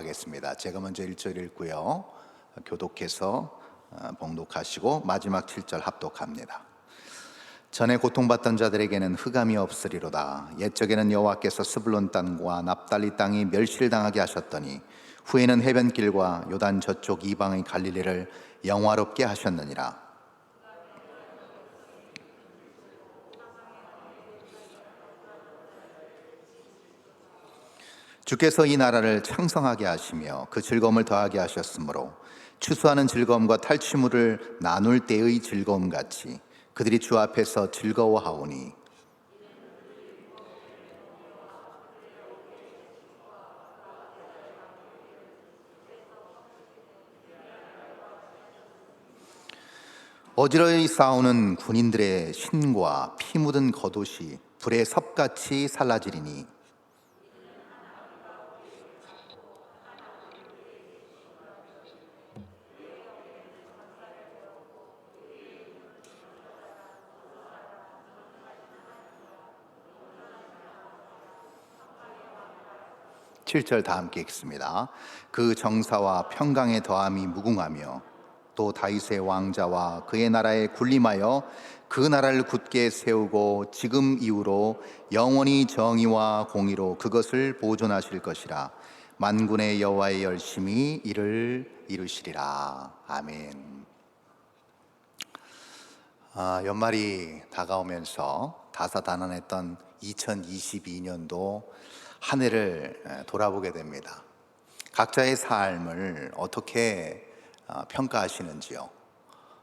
합독하겠습니다. 제가 먼저 1절 읽고요. 교독해서 봉독하시고 마지막 7절 합독합니다. 전에 고통받던 자들에게는 흑암이 없으리로다. 옛적에는 여호와께서 스불론 땅과 납달리 땅이 멸시를 당하게 하셨더니 후에는 해변길과 요단 저쪽 이방의 갈릴리를 영화롭게 하셨느니라. 주께서 이 나라를 창성하게 하시며 그 즐거움을 더하게 하셨으므로 추수하는 즐거움과 탈취물을 나눌 때의 즐거움 같이 그들이 주 앞에서 즐거워하오니 어지러이 싸우는 군인들의 신과 피 묻은 겉옷이 불의 섭같이 살라지리니 7절 다 함께 읽습니다. 그 정사와 평강의 더함이 무궁하며 또 다윗의 왕자와 그의 나라에 군림하여 그 나라를 굳게 세우고 지금 이후로 영원히 정의와 공의로 그것을 보존하실 것이라. 만군의 여호와의 열심히 이를 이루시리라. 아멘. 연말이 다가오면서 다사다난했던 2022년도 한 해를 돌아보게 됩니다. 각자의 삶을 어떻게 평가하시는지요?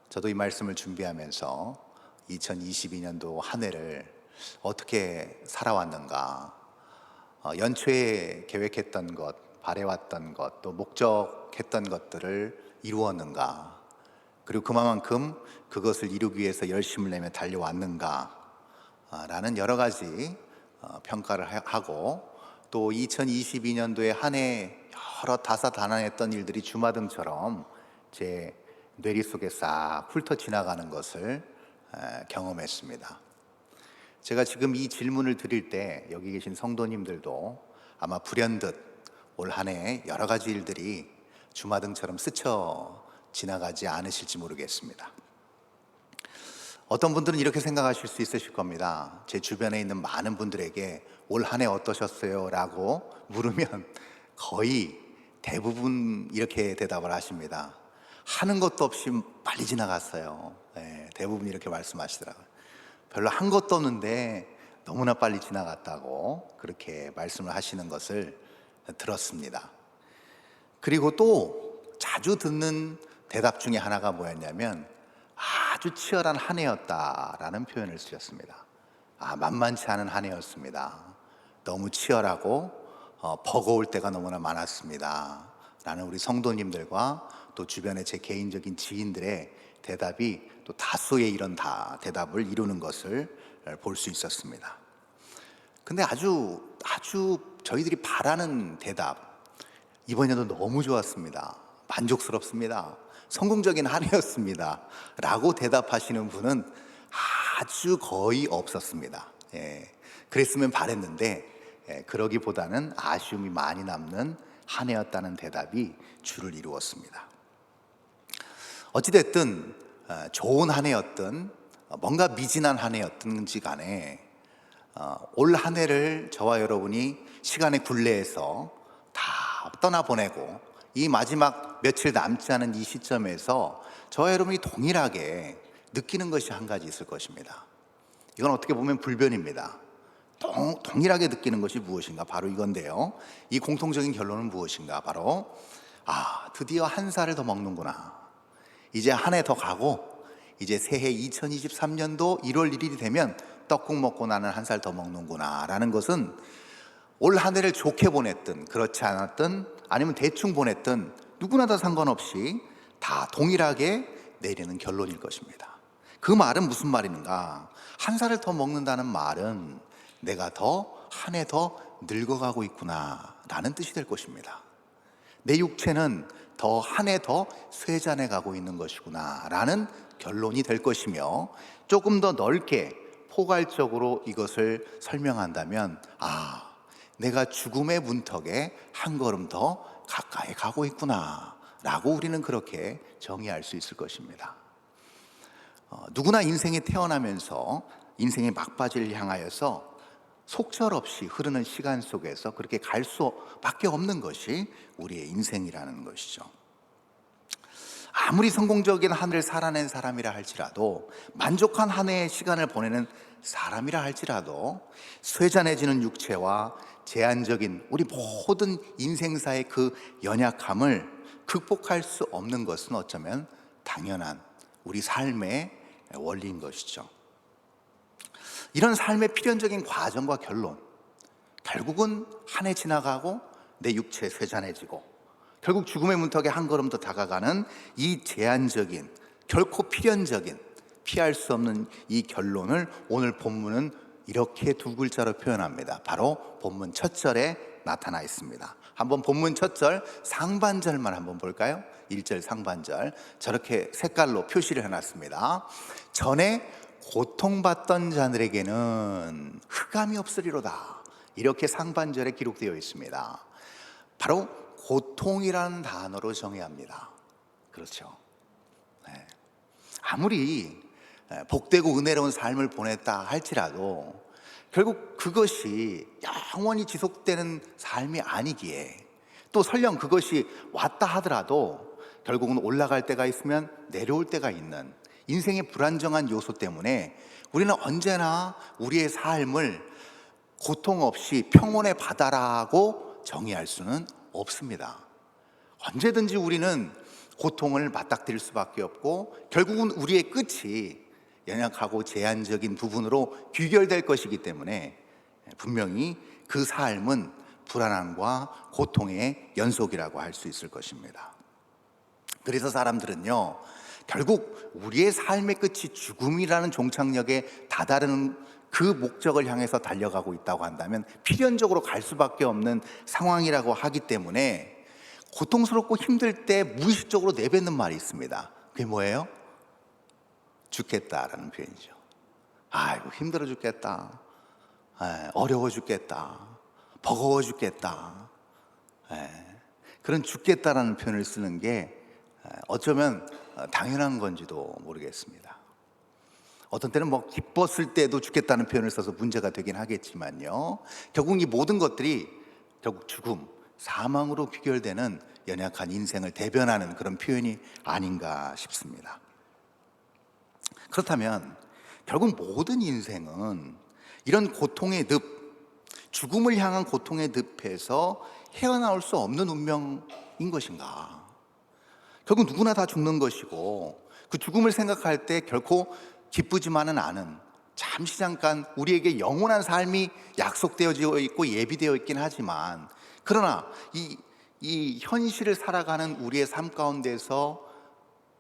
저도 이 말씀을 준비하면서 2022년도 한 해를 어떻게 살아왔는가, 연초에 계획했던 것, 바래왔던 것, 또 목적했던 것들을 이루었는가, 그리고 그만큼 그것을 이루기 위해서 열심을 내며 달려왔는가 라는 여러 가지 평가를 하고, 또 2022년도에 한 해 여러 다사다난했던 일들이 주마등처럼 제 뇌리 속에 싹 훑어 지나가는 것을 경험했습니다. 제가 지금 이 질문을 드릴 때 여기 계신 성도님들도 아마 불현듯 올 한 해 여러 가지 일들이 주마등처럼 스쳐 지나가지 않으실지 모르겠습니다. 어떤 분들은 이렇게 생각하실 수 있으실 겁니다. 제 주변에 있는 많은 분들에게 올 한 해 어떠셨어요? 라고 물으면 거의 대부분 이렇게 대답을 하십니다. 하는 것도 없이 빨리 지나갔어요. 대부분 이렇게 말씀하시더라고요. 별로 한 것도 없는데 너무나 빨리 지나갔다고 그렇게 말씀을 하시는 것을 들었습니다. 그리고 또 자주 듣는 대답 중에 하나가 뭐였냐면 아주 치열한 한 해였다라는 표현을 쓰셨습니다. 만만치 않은 한 해였습니다. 너무 치열하고 버거울 때가 너무나 많았습니다 라는 우리 성도님들과 또 주변의 제 개인적인 지인들의 대답이 또 다수의 이런 대답을 이루는 것을 볼 수 있었습니다. 근데 아주 저희들이 바라는 대답, 이번 년도 너무 좋았습니다, 만족스럽습니다, 성공적인 한 해였습니다 라고 대답하시는 분은 아주 거의 없었습니다. 그랬으면 바랬는데 그러기보다는 아쉬움이 많이 남는 한 해였다는 대답이 주를 이루었습니다. 어찌됐든 좋은 한 해였든 뭔가 미진한 한 해였든지 간에 올 한 해를 저와 여러분이 시간의 굴레에서 다 떠나보내고 이 마지막 며칠 남지 않은 이 시점에서 저와 여러분이 동일하게 느끼는 것이 한 가지 있을 것입니다. 이건 어떻게 보면 불변입니다. 동일하게 느끼는 것이 무엇인가? 바로 이건데요. 이 공통적인 결론은 무엇인가? 바로 드디어 한 살을 더 먹는구나. 이제 한 해 더 가고 이제 새해 2023년도 1월 1일이 되면 떡국 먹고 나는 한 살 더 먹는구나 라는 것은 올 한 해를 좋게 보냈든 그렇지 않았든 아니면 대충 보냈든 누구나 다 상관없이 다 동일하게 내리는 결론일 것입니다. 그 말은 무슨 말인가? 한 살을 더 먹는다는 말은 내가 한 해 더 늙어가고 있구나 라는 뜻이 될 것입니다. 내 육체는 한 해 더 쇠잔해 가고 있는 것이구나 라는 결론이 될 것이며, 조금 더 넓게 포괄적으로 이것을 설명한다면 내가 죽음의 문턱에 한 걸음 더 가까이 가고 있구나 라고 우리는 그렇게 정의할 수 있을 것입니다. 누구나 인생에 태어나면서 인생의 막바지를 향하여서 속절없이 흐르는 시간 속에서 그렇게 갈 수밖에 없는 것이 우리의 인생이라는 것이죠. 아무리 성공적인 한 해를 살아낸 사람이라 할지라도, 만족한 한 해의 시간을 보내는 사람이라 할지라도, 쇠잔해지는 육체와 제한적인 우리 모든 인생사의 그 연약함을 극복할 수 없는 것은 어쩌면 당연한 우리 삶의 원리인 것이죠. 이런 삶의 필연적인 과정과 결론, 결국은 한 해 지나가고 내 육체 쇠잔해지고 결국 죽음의 문턱에 한 걸음 더 다가가는 이 제한적인, 결코 필연적인, 피할 수 없는 이 결론을 오늘 본문은 이렇게 두 글자로 표현합니다. 바로 본문 첫 절에 나타나 있습니다. 한번 본문 첫 절 상반절만 한번 볼까요? 1절 상반절 저렇게 색깔로 표시를 해놨습니다. 전에 고통받던 자들에게는 흑암이 없으리로다, 이렇게 상반절에 기록되어 있습니다. 바로 고통이라는 단어로 정의합니다. 그렇죠. 아무리 복되고 은혜로운 삶을 보냈다 할지라도 결국 그것이 영원히 지속되는 삶이 아니기에, 또 설령 그것이 왔다 하더라도 결국은 올라갈 때가 있으면 내려올 때가 있는 인생의 불안정한 요소 때문에 우리는 언제나 우리의 삶을 고통 없이 평온의 바다라고 정의할 수는 없습니다. 언제든지 우리는 고통을 맞닥뜨릴 수밖에 없고 결국은 우리의 끝이 연약하고 제한적인 부분으로 귀결될 것이기 때문에 분명히 그 삶은 불안함과 고통의 연속이라고 할 수 있을 것입니다. 그래서 사람들은요, 결국 우리의 삶의 끝이 죽음이라는 종착역에 다다르는 그 목적을 향해서 달려가고 있다고 한다면 필연적으로 갈 수밖에 없는 상황이라고 하기 때문에 고통스럽고 힘들 때 무의식적으로 내뱉는 말이 있습니다. 그게 뭐예요? 죽겠다라는 표현이죠. 아이고 힘들어 죽겠다, 어려워 죽겠다, 버거워 죽겠다. 그런 죽겠다라는 표현을 쓰는 게 어쩌면 당연한 건지도 모르겠습니다. 어떤 때는 뭐 기뻤을 때도 죽겠다는 표현을 써서 문제가 되긴 하겠지만요, 결국 이 모든 것들이 결국 죽음, 사망으로 귀결되는 연약한 인생을 대변하는 그런 표현이 아닌가 싶습니다. 그렇다면 결국 모든 인생은 이런 고통의 늪, 죽음을 향한 고통의 늪에서 헤어나올 수 없는 운명인 것인가? 결국 누구나 다 죽는 것이고 그 죽음을 생각할 때 결코 기쁘지만은 않은, 잠시 잠깐 우리에게 영원한 삶이 약속되어 있고 예비되어 있긴 하지만, 그러나 이 현실을 살아가는 우리의 삶 가운데서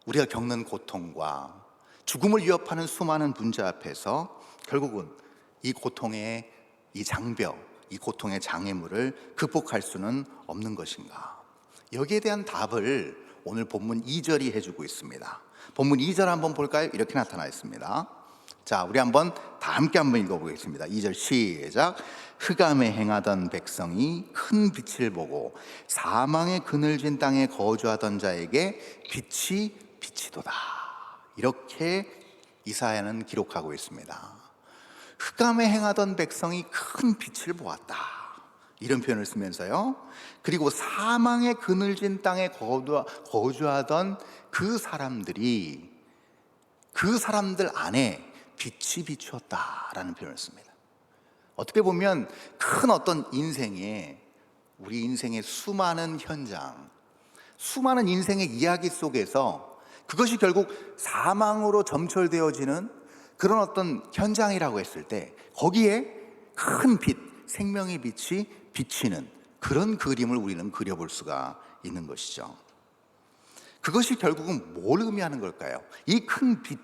우리가 겪는 고통과 죽음을 위협하는 수많은 문제 앞에서 결국은 이 고통의 이 장벽, 이 고통의 장애물을 극복할 수는 없는 것인가? 여기에 대한 답을 오늘 본문 2절이 해주고 있습니다. 본문 2절 한번 볼까요? 이렇게 나타나 있습니다. 자, 우리 한번 다 함께 한번 읽어보겠습니다. 2절 시작. 흑암에 행하던 백성이 큰 빛을 보고 사망의 그늘진 땅에 거주하던 자에게 빛이 비치도다, 이렇게 이사야는 기록하고 있습니다. 흑암에 행하던 백성이 큰 빛을 보았다, 이런 표현을 쓰면서요, 그리고 사망의 그늘진 땅에 거주하던 그 사람들이, 그 사람들 안에 빛이 비추었다라는 표현을 씁니다. 어떻게 보면 큰 어떤 인생에, 우리 인생의 수많은 현장, 수많은 인생의 이야기 속에서 그것이 결국 사망으로 점철되어지는 그런 어떤 현장이라고 했을 때 거기에 큰 빛, 생명의 빛이 비치는 그런 그림을 우리는 그려볼 수가 있는 것이죠. 그것이 결국은 뭘 의미하는 걸까요? 이 큰 빛,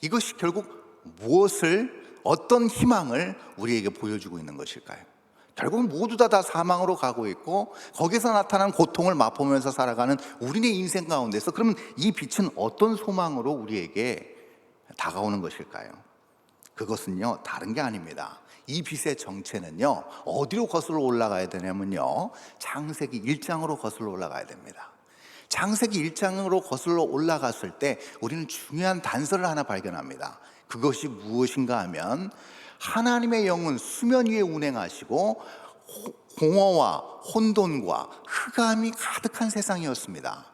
이것이 결국 무엇을, 어떤 희망을 우리에게 보여주고 있는 것일까요? 결국은 모두 다 사망으로 가고 있고 거기서 나타난 고통을 맛보면서 살아가는 우리의 인생 가운데서, 그러면 이 빛은 어떤 소망으로 우리에게 다가오는 것일까요? 그것은요, 다른 게 아닙니다. 이 빛의 정체는요, 어디로 거슬러 올라가야 되냐면요, 창세기 1장으로 거슬러 올라가야 됩니다. 창세기 1장으로 거슬러 올라갔을 때 우리는 중요한 단서를 하나 발견합니다. 그것이 무엇인가 하면, 하나님의 영은 수면 위에 운행하시고 공허와 혼돈과 흑암이 가득한 세상이었습니다.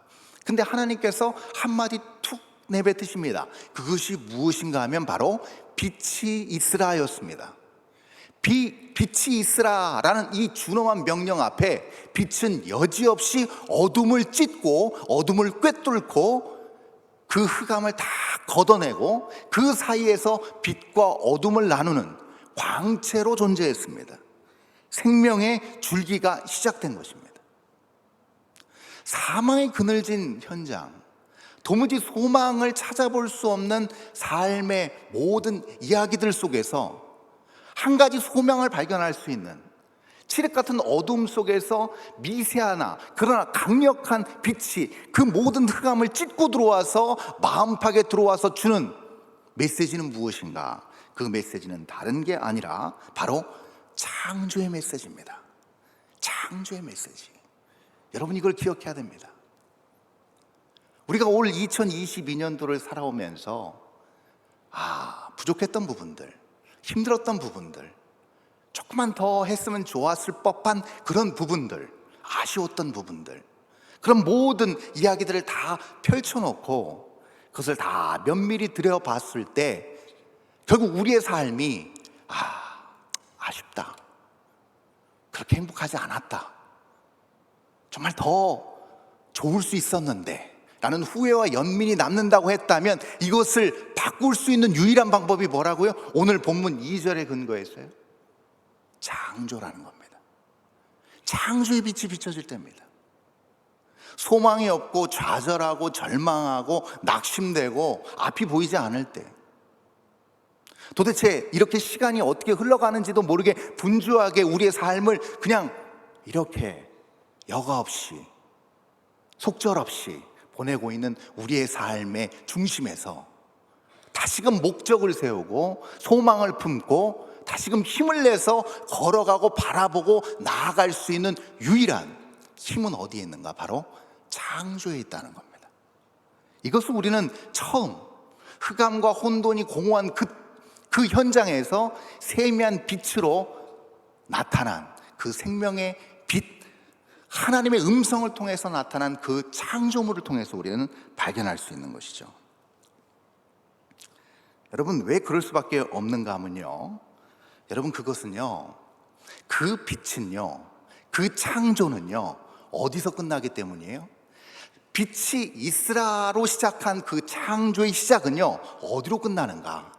근데 하나님께서 한마디 툭 내뱉으십니다. 그것이 무엇인가 하면 바로 빛이 있으라였습니다. 빛이 있으라라는 이 준엄한 명령 앞에 빛은 여지없이 어둠을 찢고 어둠을 꿰뚫고 그 흑암을 다 걷어내고 그 사이에서 빛과 어둠을 나누는 광채로 존재했습니다. 생명의 줄기가 시작된 것입니다. 사망의 그늘진 현장, 도무지 소망을 찾아볼 수 없는 삶의 모든 이야기들 속에서 한 가지 소망을 발견할 수 있는, 칠흑 같은 어둠 속에서 미세하나 그러나 강력한 빛이 그 모든 흑암을 찢고 들어와서 마음팍에 들어와서 주는 메시지는 무엇인가? 그 메시지는 다른 게 아니라 바로 창조의 메시지입니다. 창조의 메시지. 여러분, 이걸 기억해야 됩니다. 우리가 올 2022년도를 살아오면서 부족했던 부분들, 힘들었던 부분들, 조금만 더 했으면 좋았을 법한 그런 부분들, 아쉬웠던 부분들, 그런 모든 이야기들을 다 펼쳐놓고 그것을 다 면밀히 들여봤을 때 결국 우리의 삶이 아쉽다, 그렇게 행복하지 않았다, 정말 더 좋을 수 있었는데 라는 후회와 연민이 남는다고 했다면, 이것을 바꿀 수 있는 유일한 방법이 뭐라고요? 오늘 본문 2절에 근거했어요. 창조라는 겁니다. 창조의 빛이 비춰질 때입니다. 소망이 없고 좌절하고 절망하고 낙심되고 앞이 보이지 않을 때, 도대체 이렇게 시간이 어떻게 흘러가는지도 모르게 분주하게 우리의 삶을 그냥 이렇게 여과 없이 속절없이 보내고 있는 우리의 삶의 중심에서 다시금 목적을 세우고 소망을 품고 다시금 힘을 내서 걸어가고 바라보고 나아갈 수 있는 유일한 힘은 어디에 있는가? 바로 창조에 있다는 겁니다. 이것을 우리는 처음 흑암과 혼돈이 공허한 그 현장에서 세미한 빛으로 나타난 그 생명의 빛, 하나님의 음성을 통해서 나타난 그 창조물을 통해서 우리는 발견할 수 있는 것이죠. 여러분, 왜 그럴 수밖에 없는가 하면요, 여러분, 그것은요, 그 빛은요, 그 창조는요, 어디서 끝나기 때문이에요? 빛이 있으라로 시작한 그 창조의 시작은요, 어디로 끝나는가?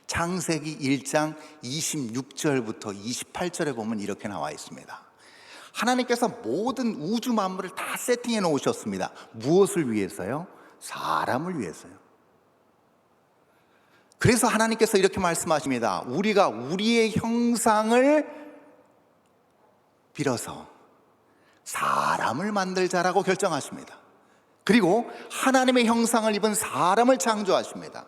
창세기 1장 26절부터 28절에 보면 이렇게 나와 있습니다. 하나님께서 모든 우주 만물을 다 세팅해 놓으셨습니다. 무엇을 위해서요? 사람을 위해서요. 그래서 하나님께서 이렇게 말씀하십니다. 우리가 우리의 형상을 빌어서 사람을 만들자라고 결정하십니다. 그리고 하나님의 형상을 입은 사람을 창조하십니다.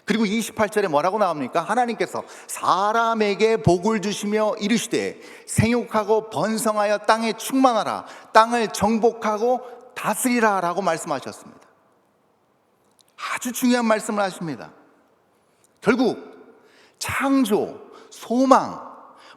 그리고 28절에 뭐라고 나옵니까? 하나님께서 사람에게 복을 주시며 이르시되 생육하고 번성하여 땅에 충만하라, 땅을 정복하고 다스리라 라고 말씀하셨습니다. 아주 중요한 말씀을 하십니다. 결국 창조, 소망,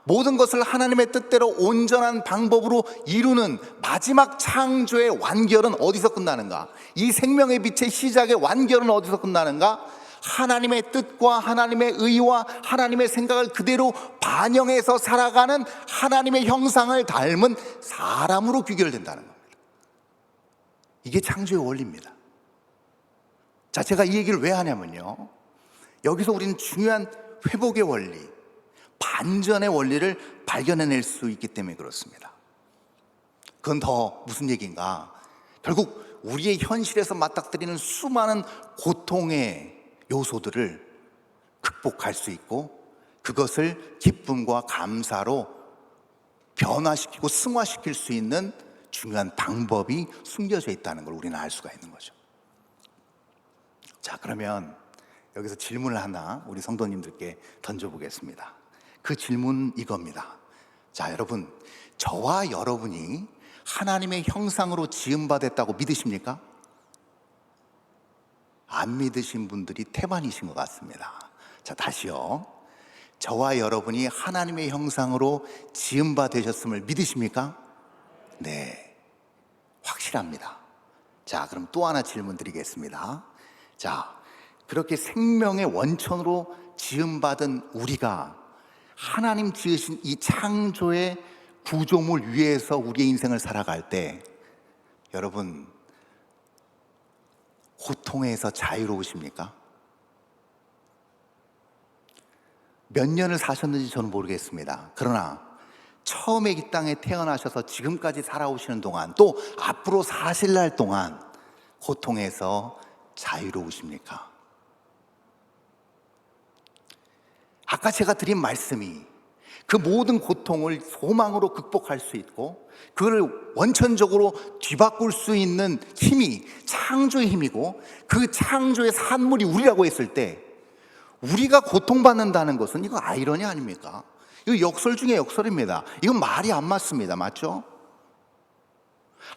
모든 것을 하나님의 뜻대로 온전한 방법으로 이루는 마지막 창조의 완결은 어디서 끝나는가? 이 생명의 빛의 시작의 완결은 어디서 끝나는가? 하나님의 뜻과 하나님의 의와 하나님의 생각을 그대로 반영해서 살아가는 하나님의 형상을 닮은 사람으로 귀결된다는 겁니다. 이게 창조의 원리입니다. 자, 제가 이 얘기를 왜 하냐면요, 여기서 우리는 중요한 회복의 원리, 반전의 원리를 발견해낼 수 있기 때문에 그렇습니다. 그건 더 무슨 얘기인가? 결국 우리의 현실에서 맞닥뜨리는 수많은 고통의 요소들을 극복할 수 있고 그것을 기쁨과 감사로 변화시키고 승화시킬 수 있는 중요한 방법이 숨겨져 있다는 걸 우리는 알 수가 있는 거죠. 자, 그러면 여기서 질문을 하나 우리 성도님들께 던져보겠습니다. 그 질문은 이겁니다. 자, 여러분, 저와 여러분이 하나님의 형상으로 지음받았다고 믿으십니까? 안 믿으신 분들이 태반이신 것 같습니다. 자, 다시요. 저와 여러분이 하나님의 형상으로 지음받으셨음을 믿으십니까? 네, 확실합니다. 자, 그럼 또 하나 질문 드리겠습니다. 자, 그렇게 생명의 원천으로 지음받은 우리가 하나님 지으신 이 창조의 구조물 위에서 우리의 인생을 살아갈 때, 여러분, 고통에서 자유로우십니까? 몇 년을 사셨는지 저는 모르겠습니다. 그러나 처음에 이 땅에 태어나셔서 지금까지 살아오시는 동안, 또 앞으로 사실 날 동안 고통에서 자유로우십니까? 아까 제가 드린 말씀이 그 모든 고통을 소망으로 극복할 수 있고, 그걸 원천적으로 뒤바꿀 수 있는 힘이 창조의 힘이고, 그 창조의 산물이 우리라고 했을 때, 우리가 고통받는다는 것은 이거 아이러니 아닙니까? 이거 역설 중에 역설입니다. 이건 말이 안 맞습니다. 맞죠?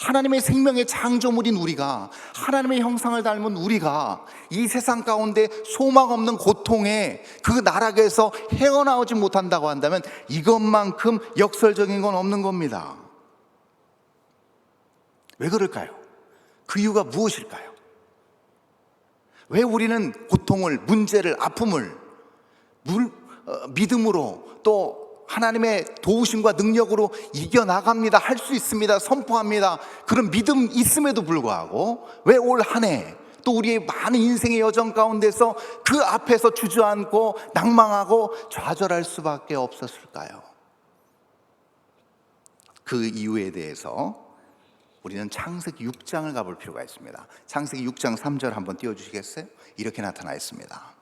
하나님의 생명의 창조물인 우리가, 하나님의 형상을 닮은 우리가 이 세상 가운데 소망 없는 고통에 그 나락에서 헤어나오지 못한다고 한다면 이것만큼 역설적인 건 없는 겁니다. 왜 그럴까요? 그 이유가 무엇일까요? 왜 우리는 고통을, 문제를, 아픔을 믿음으로, 또 하나님의 도우심과 능력으로 이겨나갑니다, 할 수 있습니다, 선포합니다, 그런 믿음 있음에도 불구하고 왜 올 한 해 또 우리의 많은 인생의 여정 가운데서 그 앞에서 주저앉고 낭망하고 좌절할 수밖에 없었을까요? 그 이유에 대해서 우리는 창세기 6장을 가볼 필요가 있습니다. 창세기 6장 3절 한번 띄워주시겠어요? 이렇게 나타나 있습니다.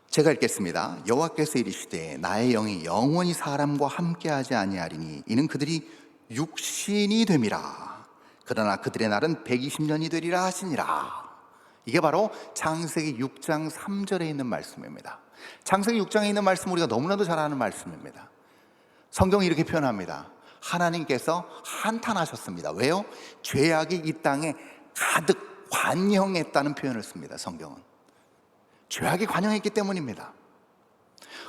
제가 읽겠습니다. 여호와께서 이르시되 나의 영이 영원히 사람과 함께하지 아니하리니 이는 그들이 육신이 됨이라. 그러나 그들의 날은 120년이 되리라 하시니라. 이게 바로 창세기 6장 3절에 있는 말씀입니다. 창세기 6장에 있는 말씀 우리가 너무나도 잘 아는 말씀입니다. 성경이 이렇게 표현합니다. 하나님께서 한탄하셨습니다. 왜요? 죄악이 이 땅에 가득 관영했다는 표현을 씁니다. 성경은 죄악이 관영했기 때문입니다.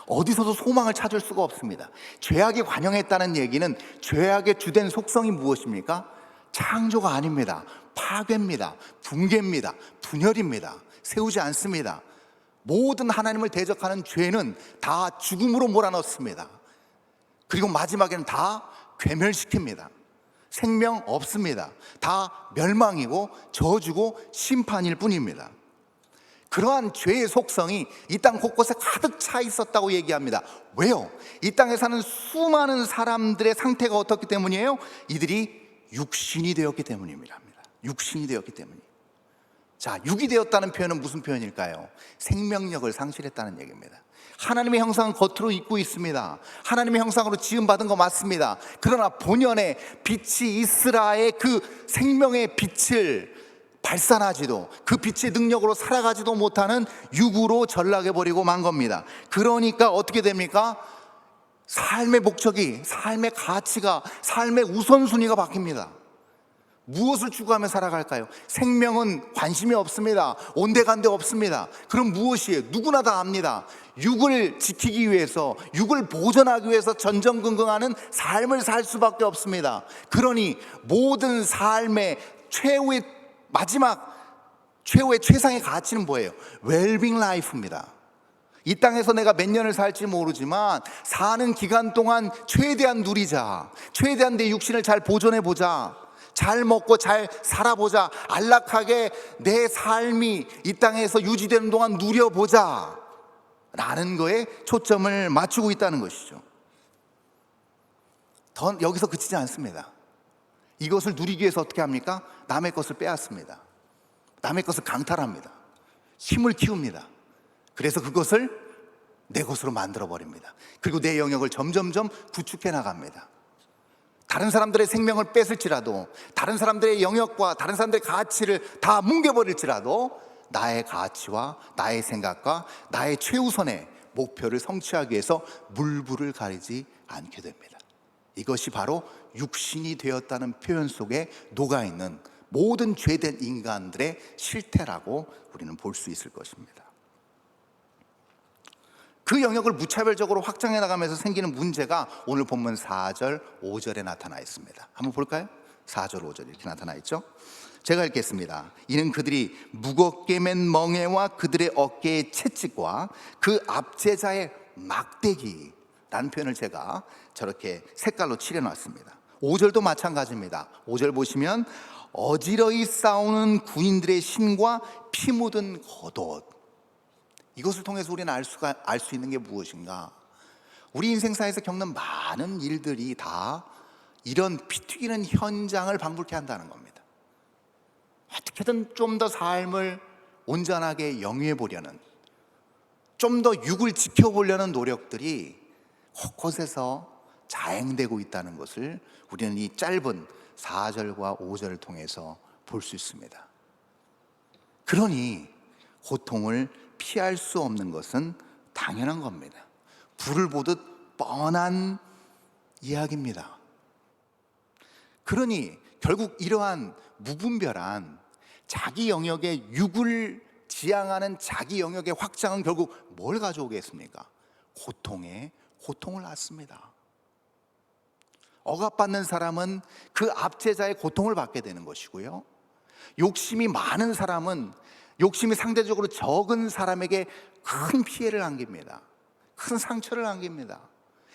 어디서도 소망을 찾을 수가 없습니다. 죄악이 관영했다는 얘기는 죄악의 주된 속성이 무엇입니까? 창조가 아닙니다. 파괴입니다. 붕괴입니다. 분열입니다. 세우지 않습니다. 모든 하나님을 대적하는 죄는 다 죽음으로 몰아넣습니다. 그리고 마지막에는 다 괴멸시킵니다. 생명 없습니다. 다 멸망이고 저주고 심판일 뿐입니다. 그러한 죄의 속성이 이 땅 곳곳에 가득 차 있었다고 얘기합니다. 왜요? 이 땅에 사는 수많은 사람들의 상태가 어떻기 때문이에요? 이들이 육신이 되었기 때문입니다. 육신이 되었기 때문이에요. 자, 육이 되었다는 표현은 무슨 표현일까요? 생명력을 상실했다는 얘기입니다. 하나님의 형상은 겉으로 입고 있습니다. 하나님의 형상으로 지음받은 거 맞습니다. 그러나 본연의 빛이 이스라의 그 생명의 빛을 발산하지도, 그 빛의 능력으로 살아가지도 못하는 육으로 전락해버리고 만 겁니다. 그러니까 어떻게 됩니까? 삶의 목적이, 삶의 가치가, 삶의 우선순위가 바뀝니다. 무엇을 추구하며 살아갈까요? 생명은 관심이 없습니다. 온데간데 없습니다. 그럼 무엇이에요? 누구나 다 압니다. 육을 지키기 위해서, 육을 보존하기 위해서 전전긍긍하는 삶을 살 수밖에 없습니다. 그러니 모든 삶의 최후의 마지막, 최후의 최상의 가치는 뭐예요? 웰빙 라이프입니다. 이 땅에서 내가 몇 년을 살지 모르지만 사는 기간 동안 최대한 누리자, 최대한 내 육신을 잘 보존해보자, 잘 먹고 잘 살아보자, 안락하게 내 삶이 이 땅에서 유지되는 동안 누려보자 라는 거에 초점을 맞추고 있다는 것이죠. 더 여기서 그치지 않습니다. 이것을 누리기 위해서 어떻게 합니까? 남의 것을 빼앗습니다. 남의 것을 강탈합니다. 힘을 키웁니다. 그래서 그것을 내 것으로 만들어버립니다. 그리고 내 영역을 점점점 구축해 나갑니다. 다른 사람들의 생명을 뺏을지라도, 다른 사람들의 영역과 다른 사람들의 가치를 다 뭉개버릴지라도 나의 가치와 나의 생각과 나의 최우선에 목표를 성취하기 위해서 물불을 가리지 않게 됩니다. 이것이 바로 육신이 되었다는 표현 속에 녹아있는 모든 죄된 인간들의 실태라고 우리는 볼 수 있을 것입니다. 그 영역을 무차별적으로 확장해 나가면서 생기는 문제가 오늘 본문 4절, 5절에 나타나 있습니다. 한번 볼까요? 4절, 5절 이렇게 나타나 있죠. 제가 읽겠습니다. 이는 그들이 무겁게 맨 멍에와 그들의 어깨의 채찍과 그 압제자의 막대기라는 표현을 제가 저렇게 색깔로 칠해놨습니다. 5절도 마찬가지입니다. 5절 보시면 어지러이 싸우는 군인들의 신과 피 묻은 겉옷. 이것을 통해서 우리는 알 수 있는 게 무엇인가? 우리 인생사에서 겪는 많은 일들이 다 이런 피 튀기는 현장을 방불케 한다는 겁니다. 어떻게든 좀 더 삶을 온전하게 영위해 보려는, 좀 더 육을 지켜보려는 노력들이 곳곳에서 자행되고 있다는 것을 우리는 이 짧은 4절과 5절을 통해서 볼 수 있습니다. 그러니 고통을 피할 수 없는 것은 당연한 겁니다. 불을 보듯 뻔한 이야기입니다. 그러니 결국 이러한 무분별한 자기 영역의 육을 지향하는 자기 영역의 확장은 결국 뭘 가져오겠습니까? 고통을 낳습니다. 억압받는 사람은 그 압제자의 고통을 받게 되는 것이고요, 욕심이 많은 사람은 욕심이 상대적으로 적은 사람에게 큰 피해를 안깁니다. 큰 상처를 안깁니다.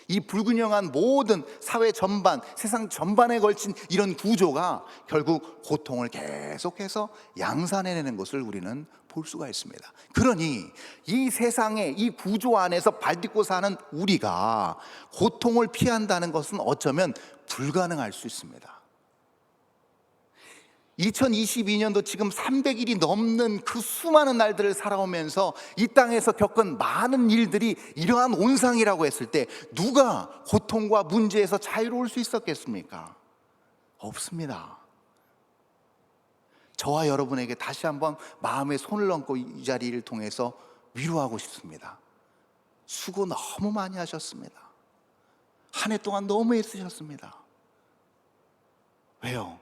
이 불균형한 모든 사회 전반, 세상 전반에 걸친 이런 구조가 결국 고통을 계속해서 양산해내는 것을 우리는 볼 수가 있습니다. 그러니 이 세상의 이 구조 안에서 발딛고 사는 우리가 고통을 피한다는 것은 어쩌면 불가능할 수 있습니다. 2022년도 지금 300일이 넘는 그 수많은 날들을 살아오면서 이 땅에서 겪은 많은 일들이 이러한 온상이라고 했을 때 누가 고통과 문제에서 자유로울 수 있었겠습니까? 없습니다. 저와 여러분에게 다시 한번 마음에 손을 얹고 이 자리를 통해서 위로하고 싶습니다. 수고 너무 많이 하셨습니다. 한 해 동안 너무 애쓰셨습니다. 왜요?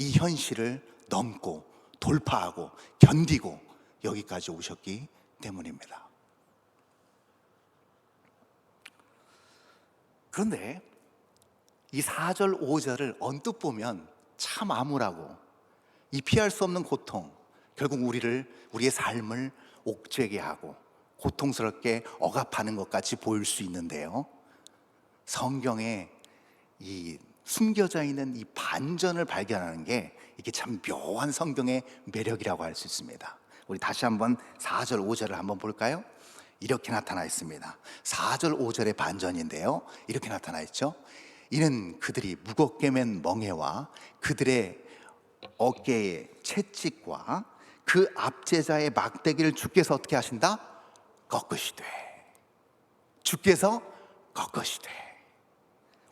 이 현실을 넘고 돌파하고 견디고 여기까지 오셨기 때문입니다. 그런데 이 4절, 5절을 언뜻 보면 참 암울하고 이 피할 수 없는 고통, 결국 우리의 삶을 옥죄게 하고 고통스럽게 억압하는 것 같이 보일 수 있는데요, 성경에 이 숨겨져 있는 이 반전을 발견하는 게 이게 참 묘한 성경의 매력이라고 할 수 있습니다. 우리 다시 한번 4절, 5절을 한번 볼까요? 이렇게 나타나 있습니다. 4절, 5절의 반전인데요, 이렇게 나타나 있죠. 이는 그들이 무겁게 맨 멍에와 그들의 어깨의 채찍과 그 압제자의 막대기를 주께서 어떻게 하신다? 꺾으시되. 주께서 꺾으시되.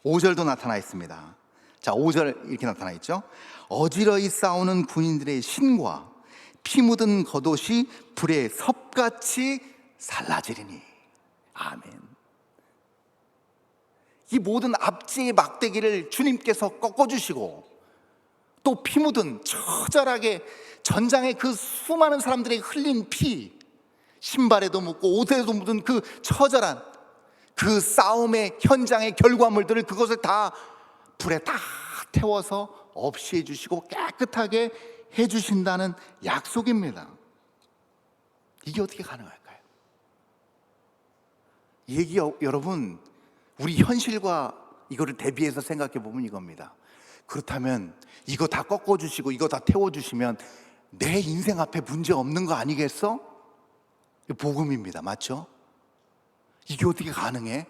5절도 나타나 있습니다. 자, 5절 이렇게 나타나 있죠. 어지러이 싸우는 군인들의 신과 피 묻은 겉옷이 불에 섭같이 살라지리니. 아멘. 이 모든 압제의 막대기를 주님께서 꺾어주시고 또 피 묻은 처절하게 전장의 그 수많은 사람들의 흘린 피, 신발에도 묻고 옷에도 묻은 그 처절한 그 싸움의 현장의 결과물들을 그것을 다 불에 다 태워서 없이 해주시고 깨끗하게 해주신다는 약속입니다. 이게 어떻게 가능할까요? 이 얘기 여러분, 우리 현실과 이거를 대비해서 생각해 보면 이겁니다. 그렇다면 이거 다 꺾어주시고 이거 다 태워주시면 내 인생 앞에 문제 없는 거 아니겠어? 복음입니다. 맞죠? 이게 어떻게 가능해?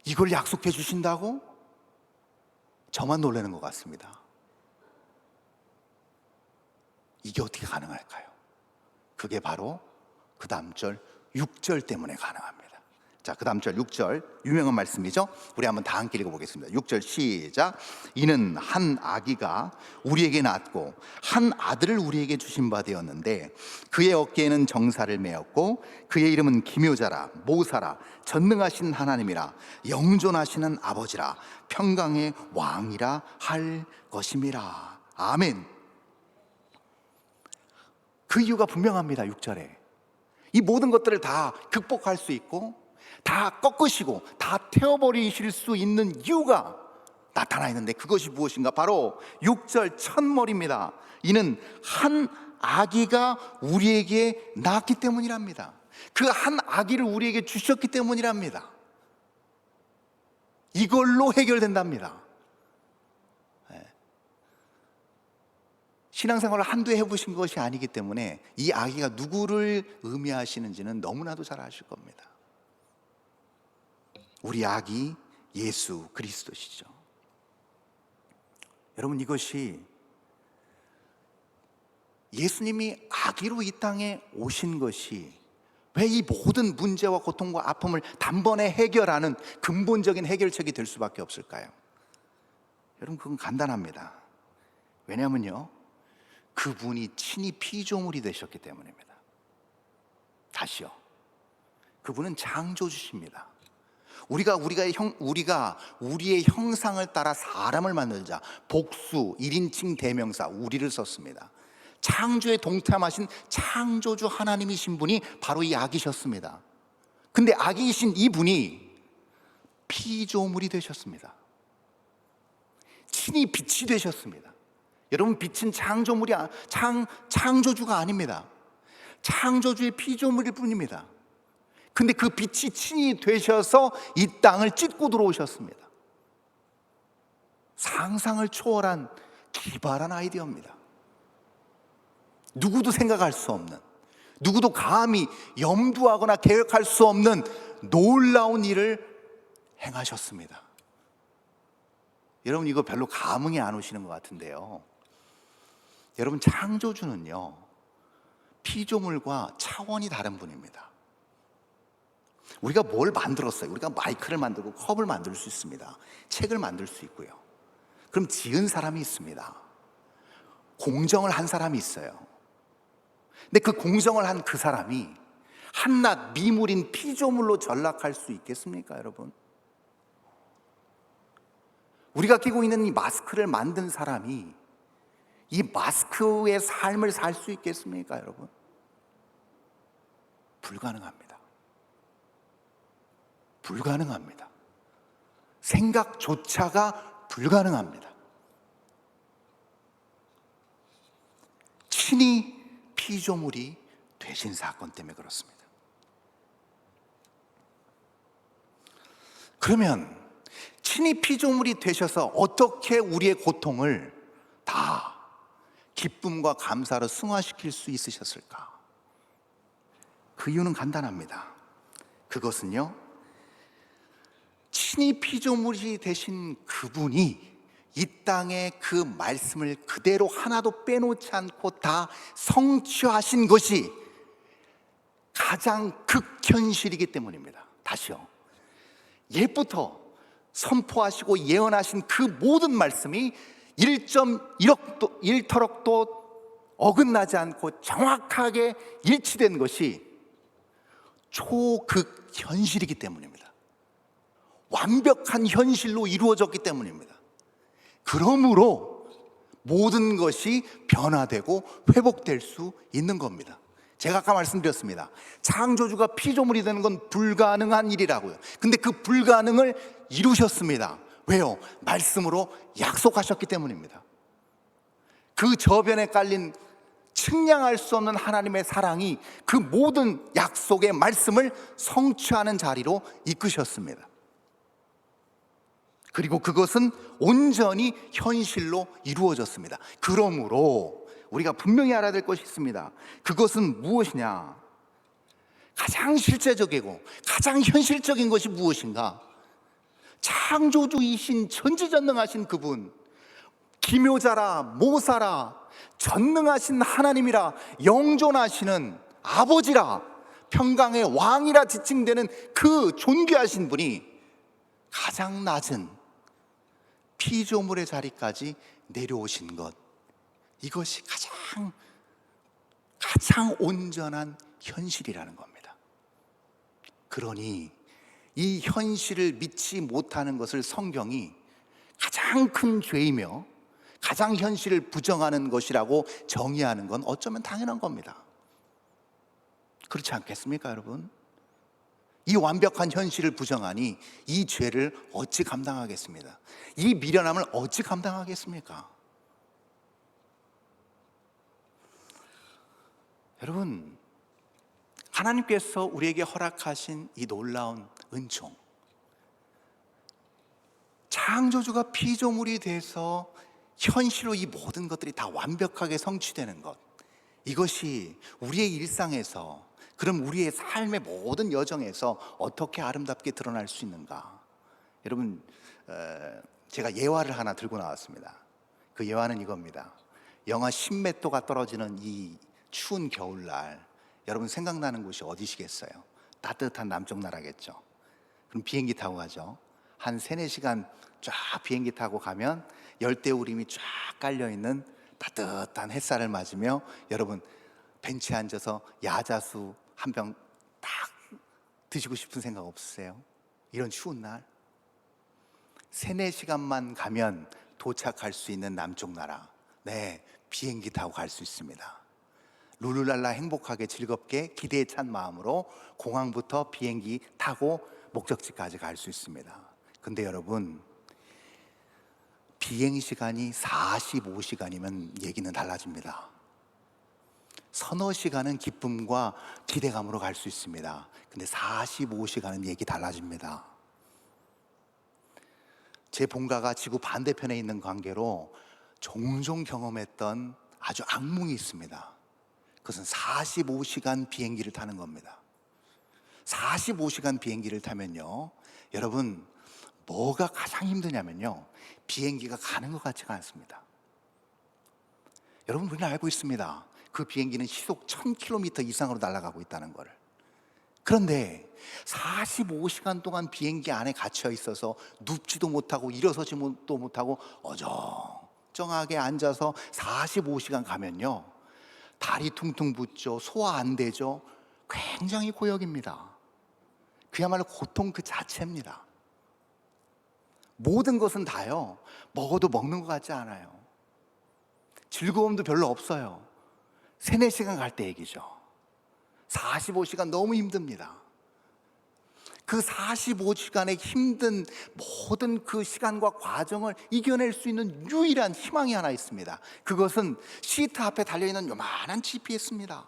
이걸 약속해 주신다고? 저만 놀라는 것 같습니다. 이게 어떻게 가능할까요? 그게 바로 그 다음 절 6절 때문에 가능합니다. 자, 그 다음 절 6절 유명한 말씀이죠. 우리 한번 다 함께 읽어보겠습니다. 6절 시작. 이는 한 아기가 우리에게 낳았고 한 아들을 우리에게 주신 바 되었는데 그의 어깨에는 정사를 메었고 그의 이름은 기묘자라 모사라 전능하신 하나님이라 영존하시는 아버지라 평강의 왕이라 할 것임이라. 아멘. 그 이유가 분명합니다. 6절에 이 모든 것들을 다 극복할 수 있고 다 꺾으시고 다 태워버리실 수 있는 이유가 나타나 있는데 그것이 무엇인가? 바로 6절 첫머리입니다. 이는 한 아기가 우리에게 낳았기 때문이랍니다. 그 한 아기를 우리에게 주셨기 때문이랍니다. 이걸로 해결된답니다. 신앙생활을 한두 해 해보신 것이 아니기 때문에 이 아기가 누구를 의미하시는지는 너무나도 잘 아실 겁니다. 우리 아기 예수 그리스도시죠. 여러분, 이것이 예수님이 아기로 이 땅에 오신 것이 왜 이 모든 문제와 고통과 아픔을 단번에 해결하는 근본적인 해결책이 될 수밖에 없을까요? 여러분, 그건 간단합니다. 왜냐하면요, 그분이 친히 피조물이 되셨기 때문입니다. 다시요, 그분은 창조주십니다. 우리가 우리의 형상을 따라 사람을 만들자 복수 1인칭 대명사 우리를 썼습니다. 창조에 동참하신 창조주 하나님이신 분이 바로 이 아기셨습니다. 근데 아기이신 이분이 피조물이 되셨습니다. 친히 빛이 되셨습니다. 여러분, 빛은 창조주가 아닙니다. 창조주의 피조물일 뿐입니다. 근데 그 빛이 친히 되셔서 이 땅을 찢고 들어오셨습니다. 상상을 초월한 기발한 아이디어입니다. 누구도 생각할 수 없는, 누구도 감히 염두하거나 계획할 수 없는 놀라운 일을 행하셨습니다. 여러분, 이거 별로 감흥이 안 오시는 것 같은데요, 여러분, 창조주는요 피조물과 차원이 다른 분입니다. 우리가 뭘 만들었어요? 우리가 마이크를 만들고 컵을 만들 수 있습니다. 책을 만들 수 있고요. 그럼 지은 사람이 있습니다. 공정을 한 사람이 있어요. 근데 그 공정을 한 그 사람이 한낱 미물인 피조물로 전락할 수 있겠습니까, 여러분? 우리가 끼고 있는 이 마스크를 만든 사람이 이 마스크의 삶을 살 수 있겠습니까, 여러분? 불가능합니다. 불가능합니다. 생각조차가 불가능합니다. 친히 피조물이 되신 사건 때문에 그렇습니다. 그러면 친히 피조물이 되셔서 어떻게 우리의 고통을 다 기쁨과 감사로 승화시킬 수 있으셨을까? 그 이유는 간단합니다. 그것은요, 친히 피조물이 되신 그분이 이 땅에 그 말씀을 그대로 하나도 빼놓지 않고 다 성취하신 것이 가장 극현실이기 때문입니다. 다시요, 옛부터 선포하시고 예언하신 그 모든 말씀이 1터럭도 어긋나지 않고 정확하게 일치된 것이 초극현실이기 때문입니다. 완벽한 현실로 이루어졌기 때문입니다. 그러므로 모든 것이 변화되고 회복될 수 있는 겁니다. 제가 아까 말씀드렸습니다. 창조주가 피조물이 되는 건 불가능한 일이라고요. 근데 그 불가능을 이루셨습니다. 왜요? 말씀으로 약속하셨기 때문입니다. 그 저변에 깔린 측량할 수 없는 하나님의 사랑이 그 모든 약속의 말씀을 성취하는 자리로 이끄셨습니다. 그리고 그것은 온전히 현실로 이루어졌습니다. 그러므로 우리가 분명히 알아야 될 것이 있습니다. 그것은 무엇이냐? 가장 실제적이고 가장 현실적인 것이 무엇인가? 창조주이신 전지전능하신 그분, 기묘자라 모사라 전능하신 하나님이라 영존하시는 아버지라 평강의 왕이라 지칭되는 그 존귀하신 분이 가장 낮은 피조물의 자리까지 내려오신 것, 이것이 가장 온전한 현실이라는 겁니다. 그러니 이 현실을 믿지 못하는 것을 성경이 가장 큰 죄이며 가장 현실을 부정하는 것이라고 정의하는 건 어쩌면 당연한 겁니다. 그렇지 않겠습니까, 여러분? 이 완벽한 현실을 부정하니 이 죄를 어찌 감당하겠습니다? 이 미련함을 어찌 감당하겠습니까? 여러분, 하나님께서 우리에게 허락하신 이 놀라운 은총, 창조주가 피조물이 돼서 현실로 이 모든 것들이 다 완벽하게 성취되는 것, 이것이 우리의 일상에서, 그럼 우리의 삶의 모든 여정에서 어떻게 아름답게 드러날 수 있는가? 여러분, 제가 예화를 하나 들고 나왔습니다. 그 예화는 이겁니다. 영하 10몇 도가 떨어지는 이 추운 겨울날, 여러분 생각나는 곳이 어디시겠어요? 따뜻한 남쪽 나라겠죠. 그럼 비행기 타고 가죠. 한 3-4시간 쫙 비행기 타고 가면 열대우림이 쫙 깔려있는 따뜻한 햇살을 맞으며 여러분 벤치에 앉아서 야자수 한 병 딱 드시고 싶은 생각 없으세요? 이런 추운 날 3-4시간만 가면 도착할 수 있는 남쪽 나라, 네, 비행기 타고 갈 수 있습니다. 룰루랄라 행복하게 즐겁게 기대에 찬 마음으로 공항부터 비행기 타고 목적지까지 갈 수 있습니다. 근데 여러분, 비행시간이 45시간이면 얘기는 달라집니다. 서너 시간은 기쁨과 기대감으로 갈 수 있습니다. 근데 45시간은 얘기 달라집니다. 제 본가가 지구 반대편에 있는 관계로 종종 경험했던 아주 악몽이 있습니다. 그것은 45시간 비행기를 타는 겁니다. 45시간 비행기를 타면요, 여러분 뭐가 가장 힘드냐면요, 비행기가 가는 것 같지가 않습니다. 여러분, 우리는 알고 있습니다. 그 비행기는 시속 1000km 이상으로 날아가고 있다는 것을. 그런데 45시간 동안 비행기 안에 갇혀 있어서 눕지도 못하고 일어서지도 못하고 어정쩡하게 앉아서 45시간 가면요, 다리 퉁퉁 붓죠. 소화 안 되죠. 굉장히 고역입니다. 그야말로 고통 그 자체입니다. 모든 것은 다요, 먹어도 먹는 것 같지 않아요. 즐거움도 별로 없어요. 3-4시간 갈 때 얘기죠. 45시간 너무 힘듭니다. 그 45시간의 힘든 모든 그 시간과 과정을 이겨낼 수 있는 유일한 희망이 하나 있습니다. 그것은 시트 앞에 달려있는 요만한 GPS입니다.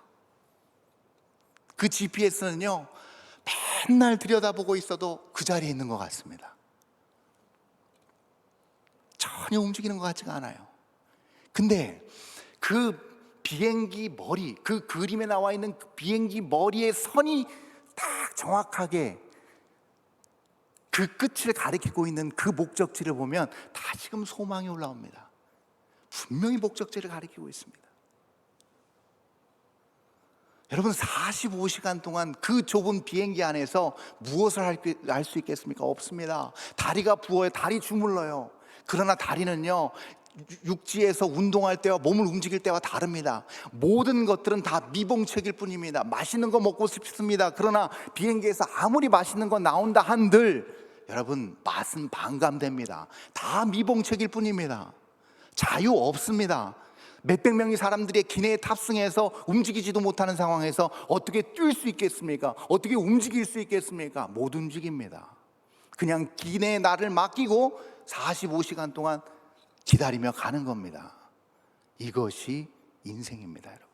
그 GPS는요, 맨날 들여다보고 있어도 그 자리에 있는 것 같습니다. 전혀 움직이는 것 같지가 않아요. 근데 그 비행기 머리, 그 그림에 나와 있는 그 비행기 머리의 선이 딱 정확하게 그 끝을 가리키고 있는 그 목적지를 보면 다시금 소망이 올라옵니다. 분명히 목적지를 가리키고 있습니다. 여러분, 45시간 동안 그 좁은 비행기 안에서 무엇을 할 수 있겠습니까? 없습니다. 다리가 부어요. 다리 주물러요. 그러나 다리는요, 육지에서 운동할 때와 몸을 움직일 때와 다릅니다. 모든 것들은 다 미봉책일 뿐입니다. 맛있는 거 먹고 싶습니다. 그러나 비행기에서 아무리 맛있는 거 나온다 한들 여러분, 맛은 반감됩니다. 다 미봉책일 뿐입니다. 자유 없습니다. 몇백 명의 사람들이 기내에 탑승해서 움직이지도 못하는 상황에서 어떻게 뛸 수 있겠습니까? 어떻게 움직일 수 있겠습니까? 못 움직입니다. 그냥 기내에 나를 맡기고 45시간 동안 기다리며 가는 겁니다. 이것이 인생입니다, 여러분.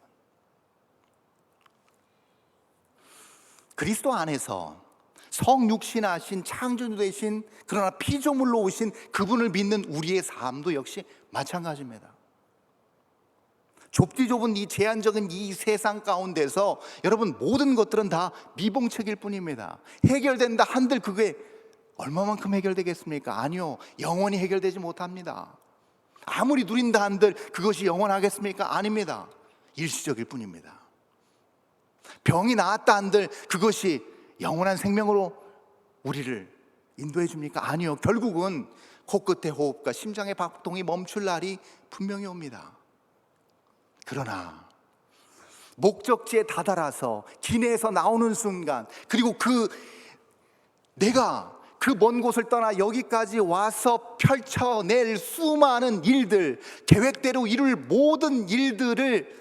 그리스도 안에서 성육신하신 창조주 되신, 그러나 피조물로 오신 그분을 믿는 우리의 삶도 역시 마찬가지입니다. 좁디 좁은 이 제한적인 이 세상 가운데서 여러분, 모든 것들은 다 미봉책일 뿐입니다. 해결된다 한들 그게 얼마만큼 해결되겠습니까? 아니요, 영원히 해결되지 못합니다. 아무리 누린다 한들 그것이 영원하겠습니까? 아닙니다. 일시적일 뿐입니다. 병이 나았다 한들 그것이 영원한 생명으로 우리를 인도해 줍니까? 아니요. 결국은 코끝의 호흡과 심장의 박동이 멈출 날이 분명히 옵니다. 그러나 목적지에 다다라서 기내에서 나오는 순간, 그리고 내가 그 먼 곳을 떠나 여기까지 와서 펼쳐낼 수많은 일들, 계획대로 이룰 모든 일들을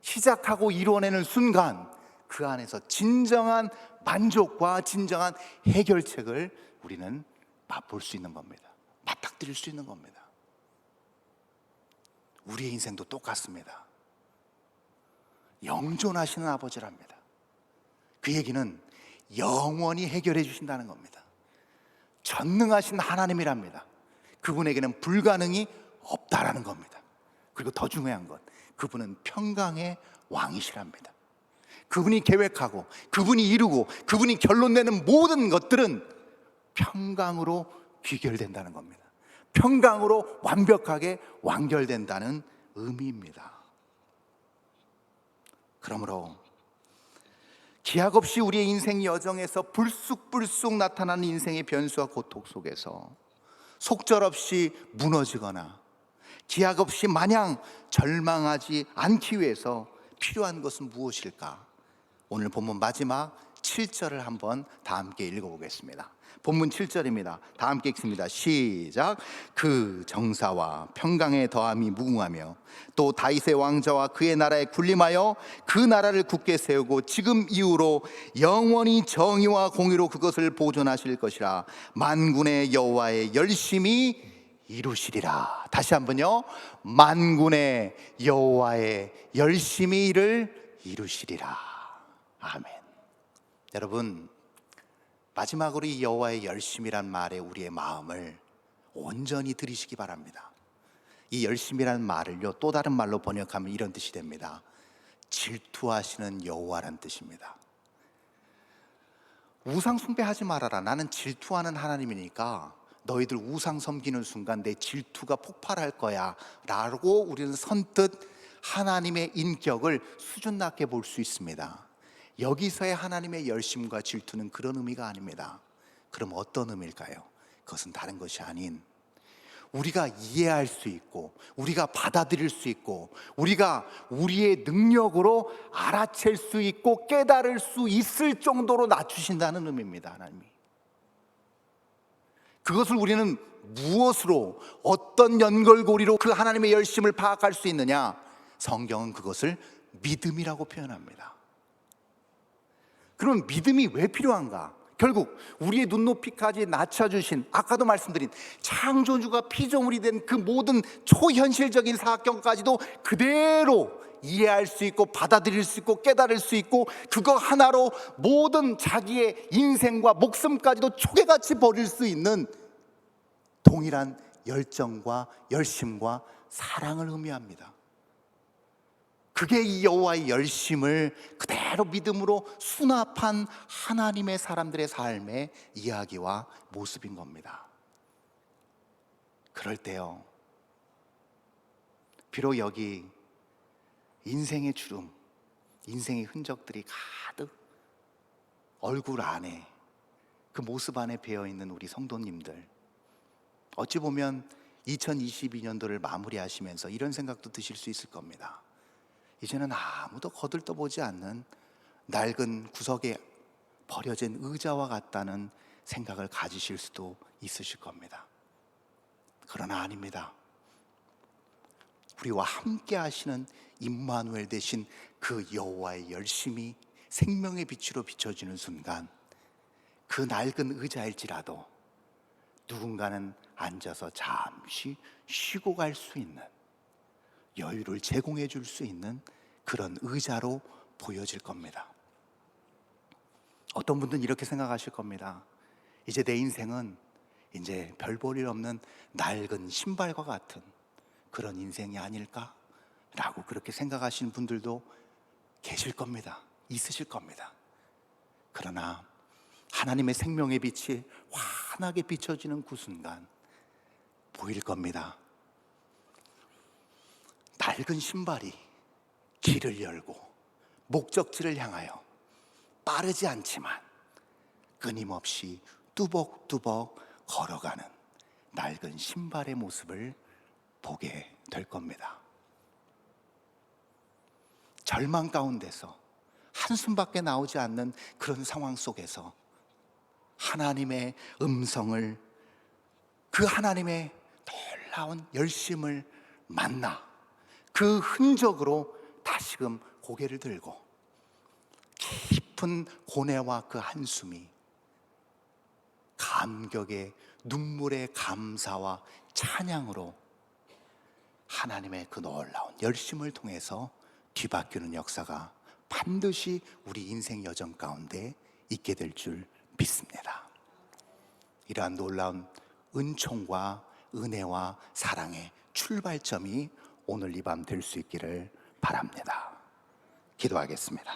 시작하고 이루어내는 순간, 그 안에서 진정한 만족과 진정한 해결책을 우리는 맛볼 수 있는 겁니다. 맞닥뜨릴 수 있는 겁니다. 우리의 인생도 똑같습니다. 영존하시는 아버지랍니다. 그 얘기는 영원히 해결해 주신다는 겁니다. 전능하신 하나님이랍니다. 그분에게는 불가능이 없다라는 겁니다. 그리고 더 중요한 것, 그분은 평강의 왕이시랍니다. 그분이 계획하고 그분이 이루고 그분이 결론 내는 모든 것들은 평강으로 귀결된다는 겁니다. 평강으로 완벽하게 완결된다는 의미입니다. 그러므로 기약 없이 우리의 인생 여정에서 불쑥불쑥 나타나는 인생의 변수와 고통 속에서 속절없이 무너지거나 기약 없이 마냥 절망하지 않기 위해서 필요한 것은 무엇일까? 오늘 본문 마지막 7절을 한번 다 함께 읽어보겠습니다. 본문 7절입니다. 다 함께 읽습니다. 시작. 그 정사와 평강의 더함이 무궁하며 또 다윗의 왕자와 그의 나라에 군림하여 그 나라를 굳게 세우고 지금 이후로 영원히 정의와 공의로 그것을 보존하실 것이라. 만군의 여호와의 열심히 이루시리라. 다시 한번요. 만군의 여호와의 열심히 이를 이루시리라. 아멘. 여러분, 마지막으로 이 여호와의 열심이란 말에 우리의 마음을 온전히 들이시기 바랍니다. 이 열심이라는 말을요, 또 다른 말로 번역하면 이런 뜻이 됩니다. 질투하시는 여호와란 뜻입니다. 우상 숭배하지 말아라. 나는 질투하는 하나님이니까 너희들 우상 섬기는 순간 내 질투가 폭발할 거야 라고 우리는 선뜻 하나님의 인격을 수준 낮게 볼 수 있습니다. 여기서의 하나님의 열심과 질투는 그런 의미가 아닙니다. 그럼 어떤 의미일까요? 그것은 다른 것이 아닌 우리가 이해할 수 있고 우리가 받아들일 수 있고 우리가 우리의 능력으로 알아챌 수 있고 깨달을 수 있을 정도로 낮추신다는 의미입니다. 하나님이. 그것을 우리는 무엇으로, 어떤 연결고리로 그 하나님의 열심을 파악할 수 있느냐? 성경은 그것을 믿음이라고 표현합니다. 그럼 믿음이 왜 필요한가? 결국 우리의 눈높이까지 낮춰주신, 아까도 말씀드린 창조주가 피조물이 된 그 모든 초현실적인 사건까지도 그대로 이해할 수 있고 받아들일 수 있고 깨달을 수 있고 그거 하나로 모든 자기의 인생과 목숨까지도 초계같이 버릴 수 있는 동일한 열정과 열심과 사랑을 의미합니다. 그게 이 여호와의 열심을 그대로 믿음으로 수납한 하나님의 사람들의 삶의 이야기와 모습인 겁니다. 그럴 때요, 비록 여기 인생의 주름, 인생의 흔적들이 가득 얼굴 안에, 그 모습 안에 배어있는 우리 성도님들, 어찌 보면 2022년도를 마무리하시면서 이런 생각도 드실 수 있을 겁니다. 이제는 아무도 거들떠보지 않는 낡은 구석에 버려진 의자와 같다는 생각을 가지실 수도 있으실 겁니다. 그러나 아닙니다. 우리와 함께 하시는 임마누엘 되신 그 여호와의 열심이 생명의 빛으로 비춰지는 순간, 그 낡은 의자일지라도 누군가는 앉아서 잠시 쉬고 갈 수 있는, 여유를 제공해 줄 수 있는 그런 의자로 보여질 겁니다. 어떤 분들은 이렇게 생각하실 겁니다. 이제 내 인생은 이제 별 볼 일 없는 낡은 신발과 같은 그런 인생이 아닐까? 라고 그렇게 생각하시는 분들도 계실 겁니다. 있으실 겁니다. 그러나 하나님의 생명의 빛이 환하게 비춰지는 그 순간 보일 겁니다. 낡은 신발이 길을 열고 목적지를 향하여 빠르지 않지만 끊임없이 뚜벅뚜벅 걸어가는 낡은 신발의 모습을 보게 될 겁니다. 절망 가운데서 한숨밖에 나오지 않는 그런 상황 속에서 하나님의 음성을, 그 하나님의 놀라운 열심을 만나 그 흔적으로 다시금 고개를 들고 깊은 고뇌와 그 한숨이 감격의 눈물의 감사와 찬양으로 하나님의 그 놀라운 열심을 통해서 뒤바뀌는 역사가 반드시 우리 인생 여정 가운데 있게 될 줄 믿습니다. 이러한 놀라운 은총과 은혜와 사랑의 출발점이 오늘 이 밤 될 수 있기를 바랍니다. 기도하겠습니다.